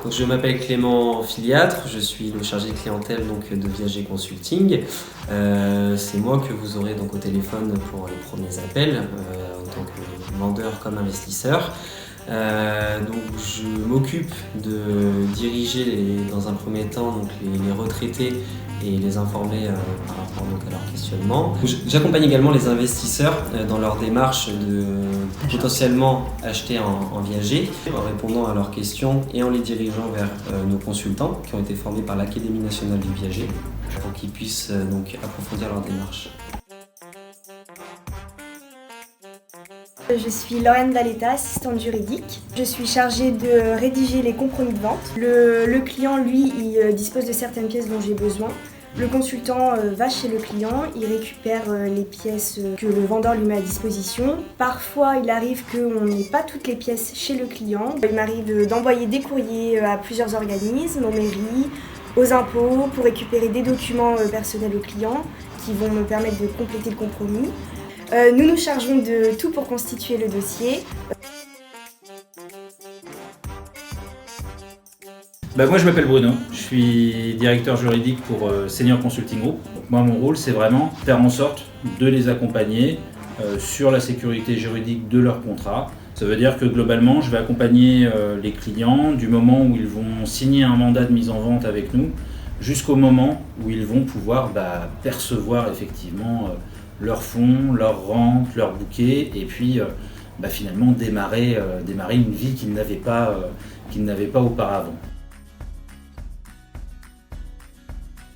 Donc, je m'appelle Clément Filiatre, je suis le chargé de clientèle donc, de Viager Consulting. C'est moi que vous aurez donc, au téléphone pour les premiers appels, en tant que vendeur comme investisseur. Donc, je m'occupe de diriger dans un premier temps donc, les retraités et les informer par rapport donc, à leur questionnement. J'accompagne également les investisseurs dans leur démarche de potentiellement acheter en viager, en répondant à leurs questions et en les dirigeant vers nos consultants qui ont été formés par l'Académie nationale du viager pour qu'ils puissent donc approfondir leur démarche. Je suis Laurène Valletta, assistante juridique. Je suis chargée de rédiger les compromis de vente. Le client, lui, il dispose de certaines pièces dont j'ai besoin. Le consultant va chez le client, il récupère les pièces que le vendeur lui met à disposition. Parfois, il arrive qu'on n'ait pas toutes les pièces chez le client. Il m'arrive d'envoyer des courriers à plusieurs organismes, aux mairies, aux impôts, pour récupérer des documents personnels au client qui vont me permettre de compléter le compromis. Nous nous chargeons de tout pour constituer le dossier. Moi je m'appelle Bruno, je suis directeur juridique pour Senior Consulting Group. Moi mon rôle c'est vraiment faire en sorte de les accompagner sur la sécurité juridique de leur contrat. Ça veut dire que globalement je vais accompagner les clients du moment où ils vont signer un mandat de mise en vente avec nous jusqu'au moment où ils vont pouvoir percevoir effectivement leurs fonds, leurs rentes, leurs bouquets et puis finalement démarrer une vie qu'ils n'avaient pas auparavant.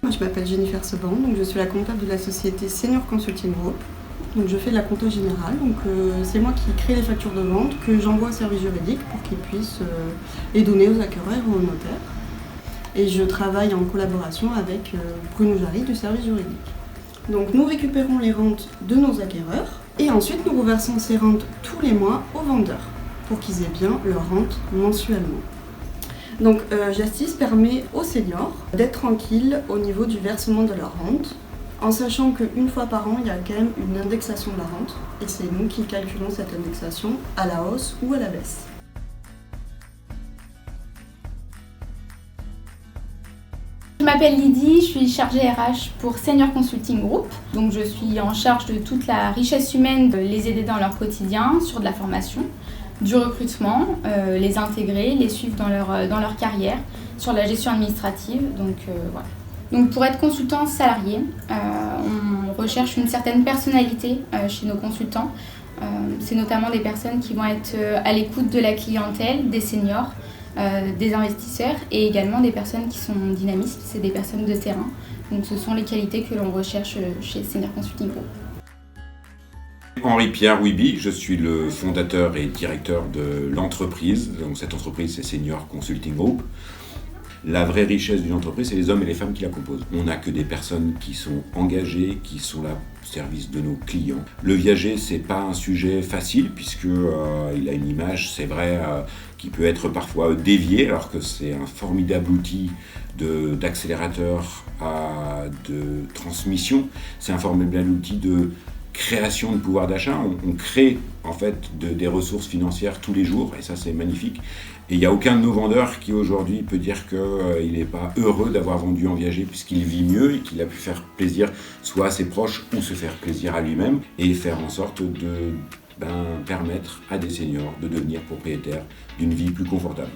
Moi, je m'appelle Jennifer Seban, donc je suis la comptable de la société Senior Consulting Group. Donc je fais de la compta générale, donc c'est moi qui crée les factures de vente que j'envoie au service juridique pour qu'ils puissent les donner aux acquéreurs ou aux notaires. Et je travaille en collaboration avec Bruno Jarry du service juridique. Donc nous récupérons les rentes de nos acquéreurs et ensuite nous reversons ces rentes tous les mois aux vendeurs pour qu'ils aient bien leur rente mensuellement. Donc Justice permet aux seniors d'être tranquilles au niveau du versement de leur rente, en sachant qu'une fois par an, il y a quand même une indexation de la rente, et c'est nous qui calculons cette indexation à la hausse ou à la baisse. Je m'appelle Lydie, je suis chargée RH pour Senior Consulting Group. Donc je suis en charge de toute la richesse humaine, de les aider dans leur quotidien, sur de la formation, du recrutement, les intégrer, les suivre dans leur carrière, sur la gestion administrative. Voilà. Donc pour être consultant salarié, on recherche une certaine personnalité chez nos consultants. C'est notamment des personnes qui vont être à l'écoute de la clientèle, des seniors, des investisseurs et également des personnes qui sont dynamistes, c'est des personnes de terrain. Donc ce sont les qualités que l'on recherche chez Senior Consulting Group. Henri-Pierre Wiby, je suis le fondateur et directeur de l'entreprise. Donc cette entreprise, c'est Senior Consulting Group. La vraie richesse d'une entreprise, c'est les hommes et les femmes qui la composent. On n'a que des personnes qui sont engagées, qui sont là au service de nos clients. Le viager, c'est pas un sujet facile puisque il a une image, c'est vrai, qui peut être parfois déviée, alors que c'est un formidable outil d'accélérateur de transmission. C'est un formidable outil de création de pouvoir d'achat. On crée en fait des ressources financières tous les jours et ça c'est magnifique. Et il n'y a aucun de nos vendeurs qui aujourd'hui peut dire qu'il n'est pas heureux d'avoir vendu en viager puisqu'il vit mieux et qu'il a pu faire plaisir soit à ses proches ou se faire plaisir à lui-même et faire en sorte de permettre à des seniors de devenir propriétaires d'une vie plus confortable.